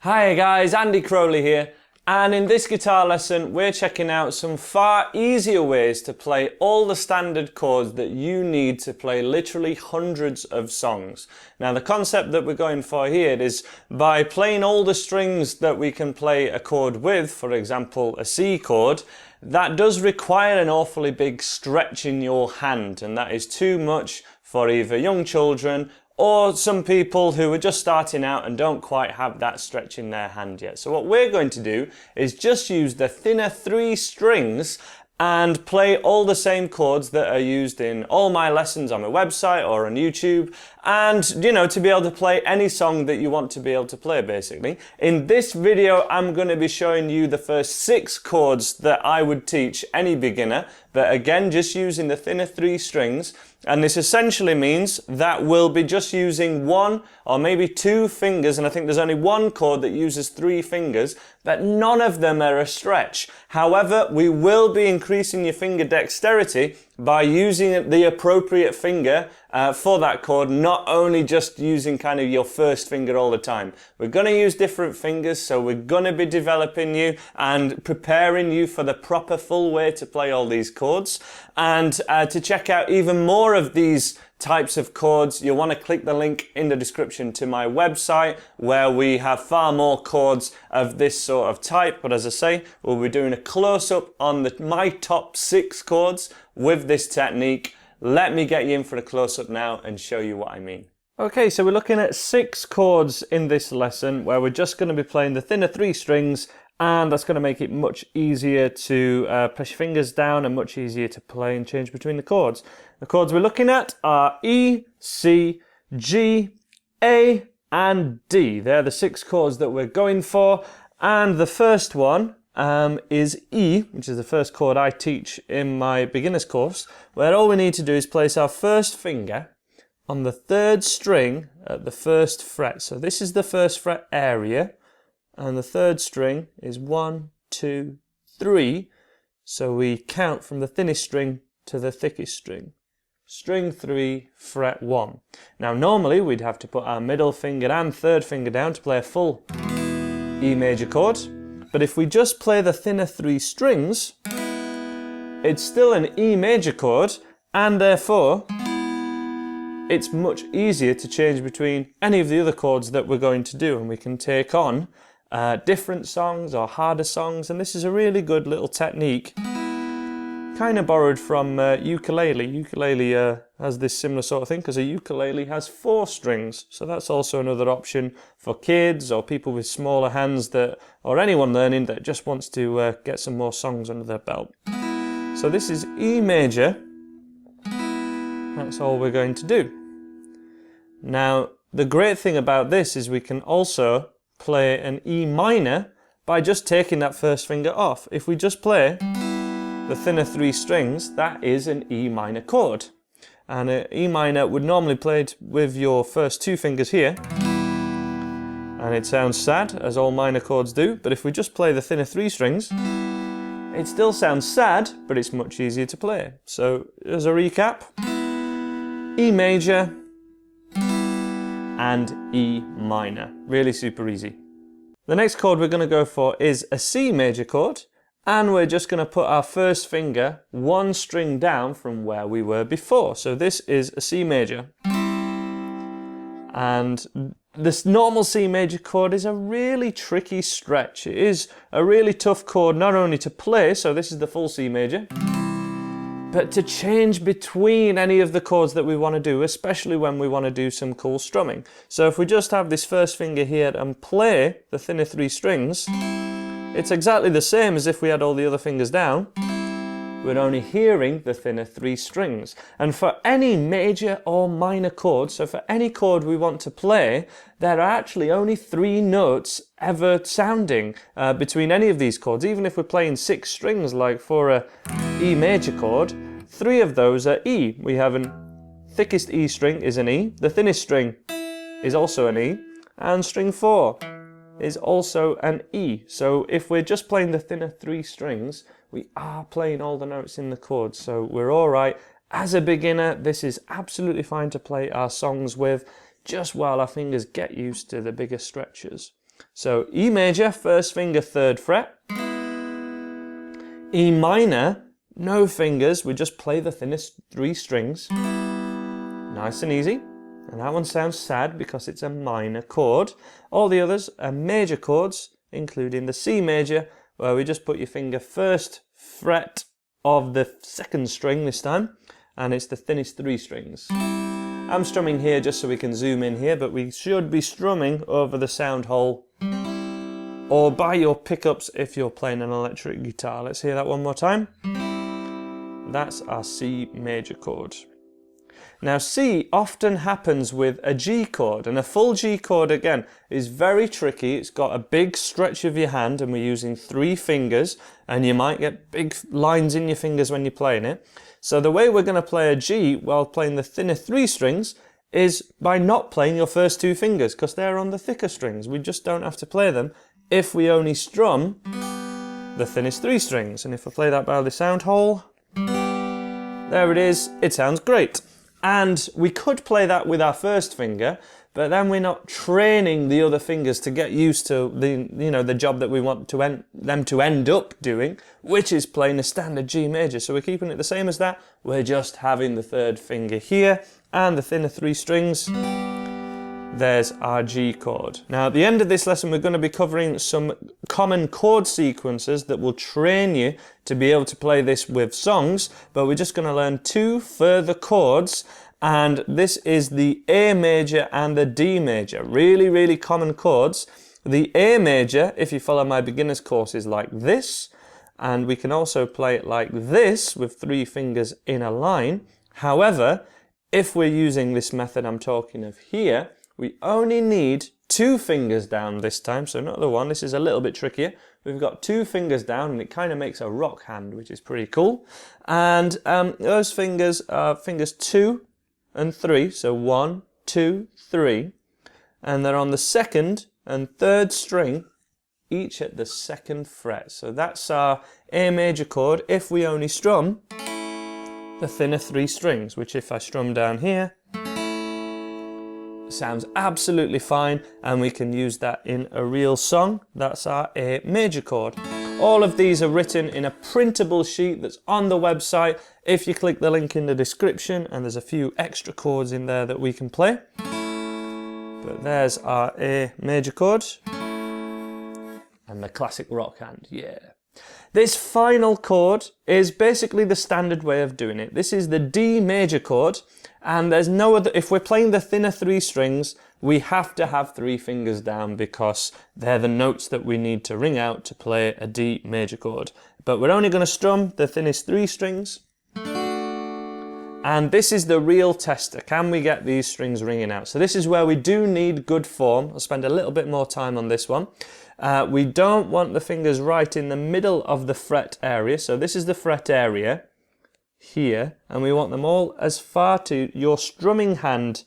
Hi guys, Andy Crowley here, and in this guitar lesson we're checking out some far easier ways to play all the standard chords that you need to play literally hundreds of songs. Now the concept that we're going for here is by playing all the strings that we can play a chord with, for example a C chord, that does require an awfully big stretch in your hand, and that is too much for either young children or some people who are just starting out and don't quite have that stretch in their hand yet. So what we're going to do is just use the thinner 3 strings and play all the same chords that are used in all my lessons on my website or on YouTube, and to be able to play any song that you want to be able to play basically. In this video I'm going to be showing you the first 6 chords that I would teach any beginner, but again just using the thinner 3 strings, and this essentially means that we'll be just using 1 or maybe 2 fingers, and I think there's only 1 chord that uses 3 fingers, but none of them are a stretch. However, we will be increasing your finger dexterity by using the appropriate finger for that chord, not only just using kind of your first finger all the time. We're going to use different fingers, so we're going to be developing you and preparing you for the proper full way to play all these chords. And to check out even more of these types of chords, you'll want to click the link in the description to my website, where we have far more chords of this sort of type. But as I say, we'll be doing a close-up on my top 6 chords with this technique. Let me get you in for a close-up now and show you what I mean. Okay, so we're looking at 6 chords in this lesson where we're just going to be playing the thinner 3 strings, and that's going to make it much easier to press your fingers down and much easier to play and change between the chords. The chords we're looking at are E, C, G, A and D. They're the 6 chords that we're going for, and the first one is E, which is the first chord I teach in my beginner's course, where all we need to do is place our first finger on the 3rd string at the 1st fret. So this is the 1st fret area, and the 3rd string is 1, 2, 3. So we count from the thinnest string to the thickest string. String 3, fret 1. Now normally we'd have to put our middle finger and 3rd finger down to play a full E major chord, but if we just play the thinner 3 strings, it's still an E major chord, and therefore it's much easier to change between any of the other chords that we're going to do, and we can take on different songs or harder songs. And this is a really good little technique, kind of borrowed from ukulele. Ukulele has this similar sort of thing, because a ukulele has 4 strings, so that's also another option for kids or people with smaller hands, or anyone learning that just wants to get some more songs under their belt. So this is E major. That's all we're going to do. Now the great thing about this is we can also play an E minor by just taking that 1st finger off. If we just play the thinner 3 strings, that is an E minor chord. And an E minor would normally played with your first 2 fingers here, and it sounds sad, as all minor chords do, but if we just play the thinner 3 strings, it still sounds sad, but it's much easier to play. So as a recap, E major and E minor. Really super easy. The next chord we're going to go for is a C major chord, and we're just going to put our 1st finger 1 string down from where we were before. So this is a C major. And this normal C major chord is a really tricky stretch. It is a really tough chord not only to play, so this is the full C major, but to change between any of the chords that we want to do, especially when we want to do some cool strumming. So if we just have this 1st finger here and play the thinner 3 strings, it's exactly the same as if we had all the other fingers down. We're only hearing the thinner 3 strings. And for any major or minor chord, so for any chord we want to play, there are actually only 3 notes ever sounding between any of these chords. Even if we're playing 6 strings, like for a E major chord, 3 of those are E. We have an thickest E string is an E, the thinnest string is also an E, and string 4 is also an E. So if we're just playing the thinner 3 strings, we are playing all the notes in the chord, so we're alright. As a beginner, this is absolutely fine to play our songs with, just while our fingers get used to the bigger stretches. So E major, first finger, 3rd fret. E minor, no fingers, we just play the thinnest 3 strings. Nice and easy. And that one sounds sad because it's a minor chord. All the others are major chords, including the C major, where we just put your finger 1st fret of the 2nd string this time, and it's the thinnest 3 strings. I'm strumming here just so we can zoom in here, but we should be strumming over the sound hole or by your pickups if you're playing an electric guitar. Let's hear that one more time. That's our C major chord. Now C often happens with a G chord, and a full G chord again is very tricky. It's got a big stretch of your hand and we're using 3 fingers, and you might get big lines in your fingers when you're playing it. So the way we're going to play a G while playing the thinner 3 strings is by not playing your first 2 fingers, because they're on the thicker strings. We just don't have to play them if we only strum the thinnest 3 strings. And if I play that by the sound hole, there it is. It sounds great. And we could play that with our first finger, but then we're not training the other fingers to get used to the job that we want them to end up doing, which is playing a standard G major. So we're keeping it the same as that. We're just having the 3rd finger here and the thinner 3 strings. There's our G chord. Now at the end of this lesson we're going to be covering some common chord sequences that will train you to be able to play this with songs, but we're just going to learn 2 further chords, and this is the A major and the D major. Really, really common chords. The A major, if you follow my beginner's course, is like this, and we can also play it like this with 3 fingers in a line. However, if we're using this method I'm talking of here, we only need 2 fingers down this time, so not the one. This is a little bit trickier. We've got 2 fingers down and it kind of makes a rock hand, which is pretty cool. And those fingers are fingers 2 and 3, so 1, 2, 3. And they're on the 2nd and 3rd string, each at the 2nd fret. So that's our A major chord if we only strum the thinner 3 strings, which if I strum down here, sounds absolutely fine, and we can use that in a real song. That's our A major chord. All of these are written in a printable sheet that's on the website if you click the link in the description, and there's a few extra chords in there that we can play. But there's our A major chord and the classic rock hand, yeah. This final chord is basically the standard way of doing it. This is the D major chord, and there's no other. If we're playing the thinner 3 strings, we have to have 3 fingers down because they're the notes that we need to ring out to play a D major chord. But we're only going to strum the thinnest 3 strings. And this is the real tester. Can we get these strings ringing out? So this is where we do need good form. I'll spend a little bit more time on this one. We don't want the fingers right in the middle of the fret area. So this is the fret area here, and we want them all as far to your strumming hand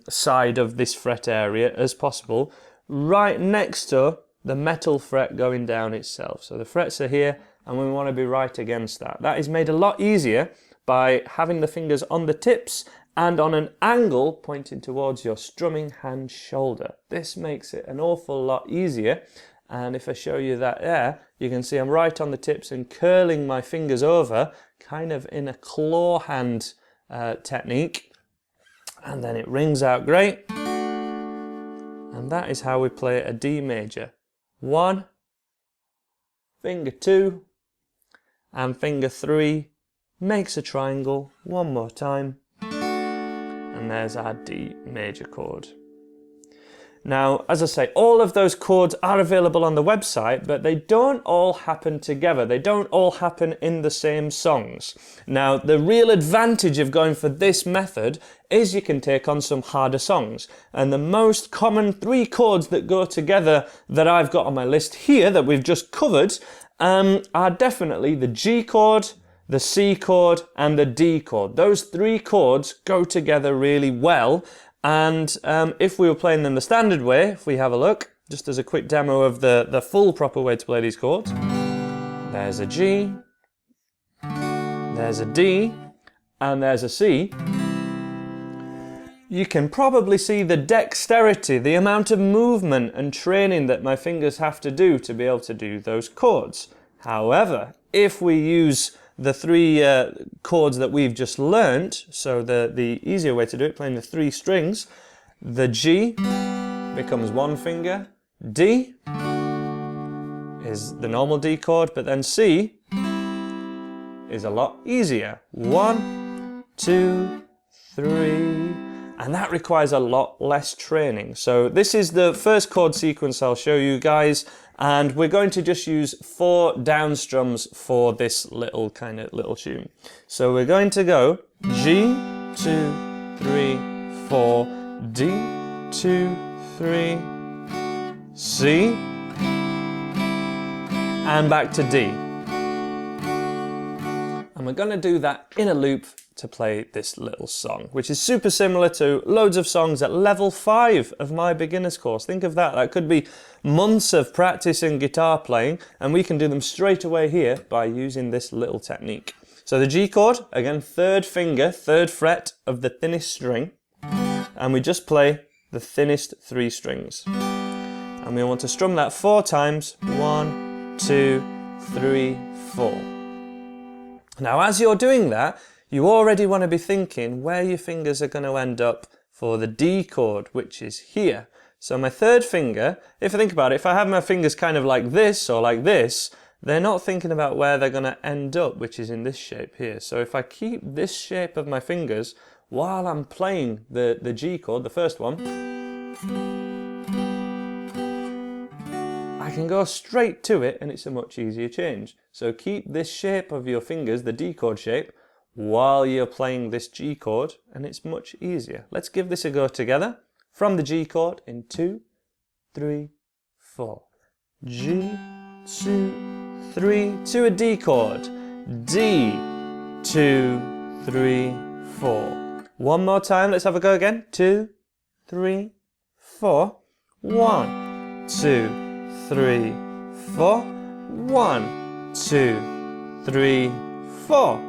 side of this fret area as possible, right next to the metal fret going down itself. So the frets are here and we want to be right against that. That is made a lot easier by having the fingers on the tips and on an angle pointing towards your strumming hand shoulder. This makes it an awful lot easier, and if I show you that there, you can see I'm right on the tips and curling my fingers over, kind of in a claw hand technique, and then it rings out great. And that is how we play a D major. 1, finger 2, and finger 3 makes a triangle. One more time. And there's our D major chord. Now, as I say, all of those chords are available on the website, but they don't all happen together. They don't all happen in the same songs. Now, the real advantage of going for this method is you can take on some harder songs. And the most common 3 chords that go together that I've got on my list here that we've just covered are definitely the G chord, the C chord, and the D chord. Those 3 chords go together really well. And if we were playing them the standard way, if we have a look, just as a quick demo of the full proper way to play these chords. There's a G, there's a D, and there's a C. You can probably see the dexterity, the amount of movement and training that my fingers have to do to be able to do those chords. However, if we use the three chords that we've just learnt, so the easier way to do it, playing the three strings, the G becomes one finger, D is the normal D chord, but then C is a lot easier. 1, 2, 3, and that requires a lot less training. So this is the first chord sequence I'll show you guys, and we're going to just use 4 down strums for this little tune. So we're going to go G, 2, 3, 4, D, 2, 3, C, and back to D. And we're going to do that in a loop to play this little song, which is super similar to loads of songs at level 5 of my beginner's course. Think of that. That could be months of practicing guitar playing, and we can do them straight away here by using this little technique. So the G chord, again, 3rd finger, 3rd fret of the thinnest string, and we just play the thinnest 3 strings. And we want to strum that 4 times. 1, 2, 3, 4. Now, as you're doing that, you already want to be thinking where your fingers are going to end up for the D chord, which is here. So my 3rd finger, if I think about it, if I have my fingers kind of like this or like this, they're not thinking about where they're going to end up, which is in this shape here. So if I keep this shape of my fingers while I'm playing the G chord, the first one, I can go straight to it and it's a much easier change. So keep this shape of your fingers, the D chord shape, while you're playing this G chord, and it's much easier. Let's give this a go together. From the G chord in 2, 3, 4. G, 2, 3, to a D chord. D, 2, 3, 4. One more time, let's have a go again. 2, 3, 4. 1, 2, 3, 4. 1, 2, 3, 4.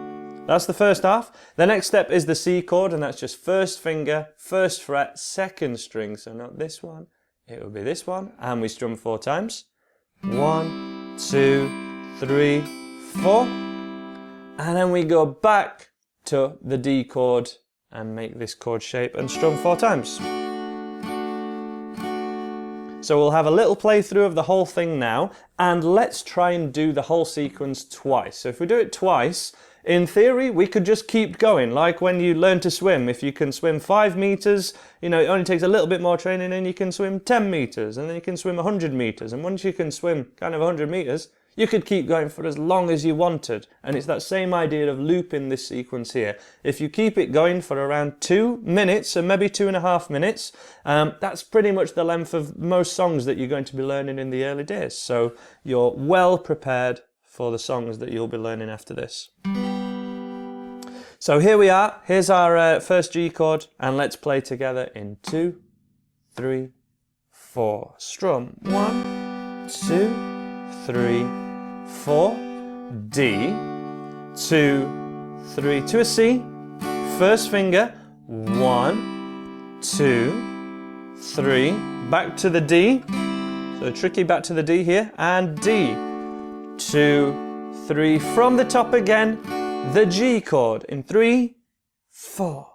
That's the first half. The next step is the C chord, and that's just 1st finger, 1st fret, 2nd string. So not this one, it will be this one. And we strum 4 times. 1, 2, 3, 4. And then we go back to the D chord and make this chord shape and strum 4 times. So we'll have a little playthrough of the whole thing now, and let's try and do the whole sequence twice. So if we do it twice, in theory, we could just keep going, like when you learn to swim. If you can swim 5 meters, you know, it only takes a little bit more training and you can swim 10 meters, and then you can swim 100 meters. And once you can swim kind of 100 meters, you could keep going for as long as you wanted. And it's that same idea of looping this sequence here. If you keep it going for around 2 minutes, or maybe 2.5 minutes, that's pretty much the length of most songs that you're going to be learning in the early days. So you're well prepared for the songs that you'll be learning after this. So here we are. Here's our first G chord, and let's play together in 2, 3, 4. Strum 1, 2, 3, 4. D, 2, 3 to a C. 1st finger. 1, 2, 3. Back to the D. So tricky back to the D here, and D. 2, 3. From the top again. The G chord in 3, 4.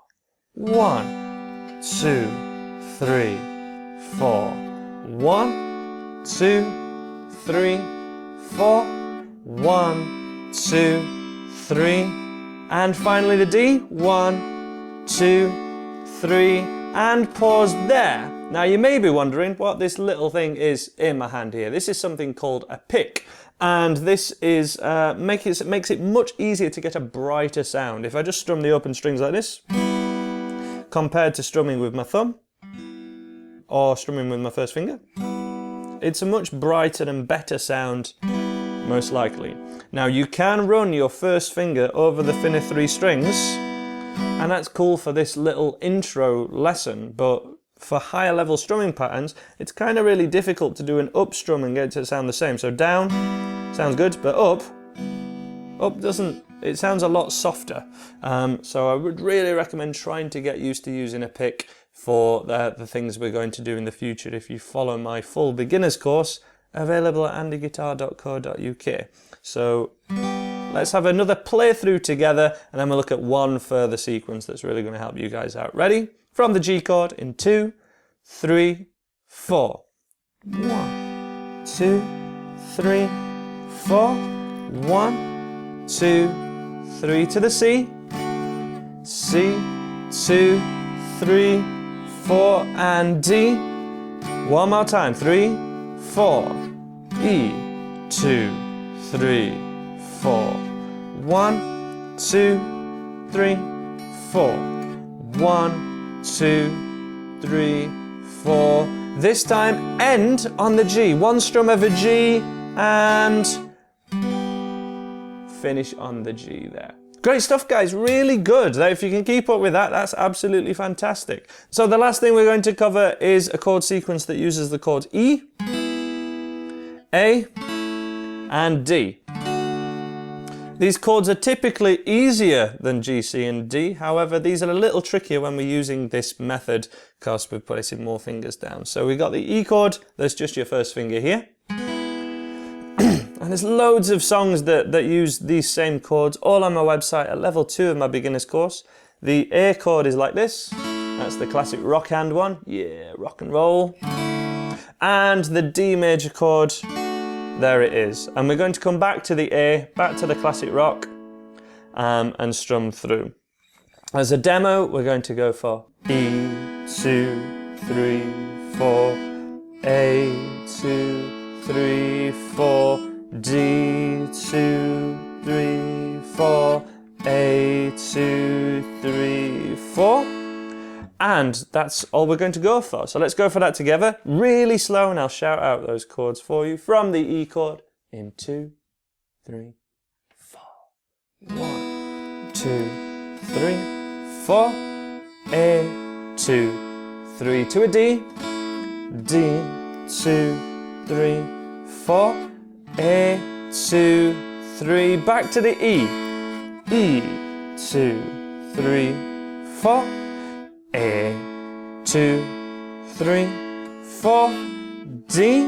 1, 2, 3, 4. 1, 2, 3, 4. 1, 2, 3. And finally the D. 1, 2, 3. And pause there. Now you may be wondering what this little thing is in my hand here. This is something called a pick. And this is makes it much easier to get a brighter sound. If I just strum the open strings like this, compared to strumming with my thumb, or strumming with my 1st finger, it's a much brighter and better sound, most likely. Now you can run your 1st finger over the thinner 3 strings, and that's cool for this little intro lesson, but for higher level strumming patterns, it's kind of really difficult to do an up strum and get it to sound the same. So down sounds good, but up doesn't it sounds a lot softer. So I would really recommend trying to get used to using a pick for the things we're going to do in the future if you follow my full beginner's course available at andyguitar.co.uk. So let's have another playthrough together and then we'll look at one further sequence that's really going to help you guys out. Ready? From the G chord in 2, 3, 4. 1, 2, 3, 4. 1, 2, 3 to the C. C, 2, 3, 4 and D. One more time. 3, 4. E, 2, 3, 4. 1, 2, 3, 4. 1, 2, 3, 4. This time end on the G. One strum of a G and finish on the G there. Great stuff, guys, really good. If you can keep up with that, that's absolutely fantastic. So the last thing we're going to cover is a chord sequence that uses the chords E, A, and D. These chords are typically easier than G, C, and D. However, these are a little trickier when we're using this method because we're placing more fingers down. So we've got the E chord, that's just your first finger here. And there's loads of songs that use these same chords, all on my website at level 2 of my beginner's course. The A chord is like this. That's the classic rock hand one. Yeah, rock and roll. And the D major chord, there it is. And we're going to come back to the A, back to the classic rock, and strum through. As a demo, we're going to go for E, 2, 3, 4, A, 2, 3, 4, D, 2, 3, 4, A, 2, 3, 4. And that's all we're going to go for. So let's go for that together, really slow, and I'll shout out those chords for you from the E chord in 2, 3, 4. 1, 2, 3, 4. A, 2, 3 to a D. D, 2, 3, 4. A, 2, 3, back to the E. E, 2, 3, 4. A, 2, 3, 4. D,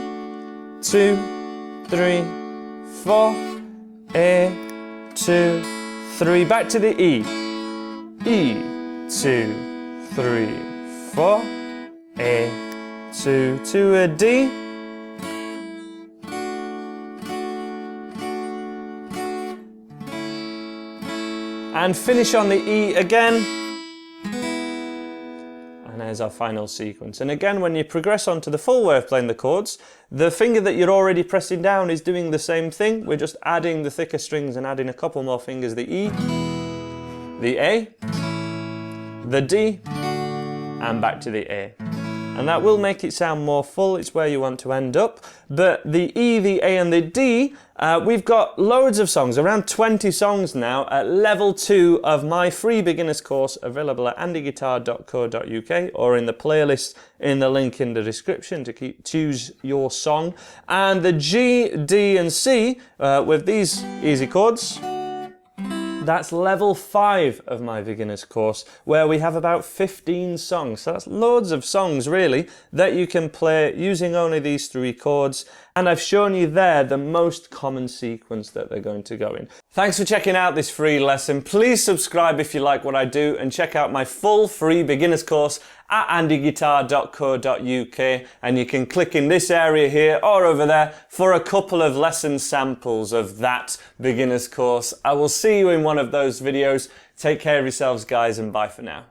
2, 3, 4. A, 2, 3, back to the E. E, 2, 3, 4. A, 2 to a D. And finish on the E again. And there's our final sequence. And again, when you progress on to the full way of playing the chords, the finger that you're already pressing down is doing the same thing. We're just adding the thicker strings and adding a couple more fingers, the E, the A, the D, and back to the A. And that will make it sound more full, it's where you want to end up. But the E, the A, and the D, we've got loads of songs, around 20 songs now at level 2 of my free beginner's course available at andyguitar.co.uk or in the playlist in the link in the description to choose your song. And the G, D, and C with these easy chords, that's level 5 of my beginner's course, where we have about 15 songs. So that's loads of songs, really, that you can play using only these 3 chords. And I've shown you there the most common sequence that they're going to go in. Thanks for checking out this free lesson. Please subscribe if you like what I do and check out my full free beginner's course at andyguitar.co.uk, and you can click in this area here or over there for a couple of lesson samples of that beginner's course. I will see you in one of those videos. Take care of yourselves, guys, and bye for now.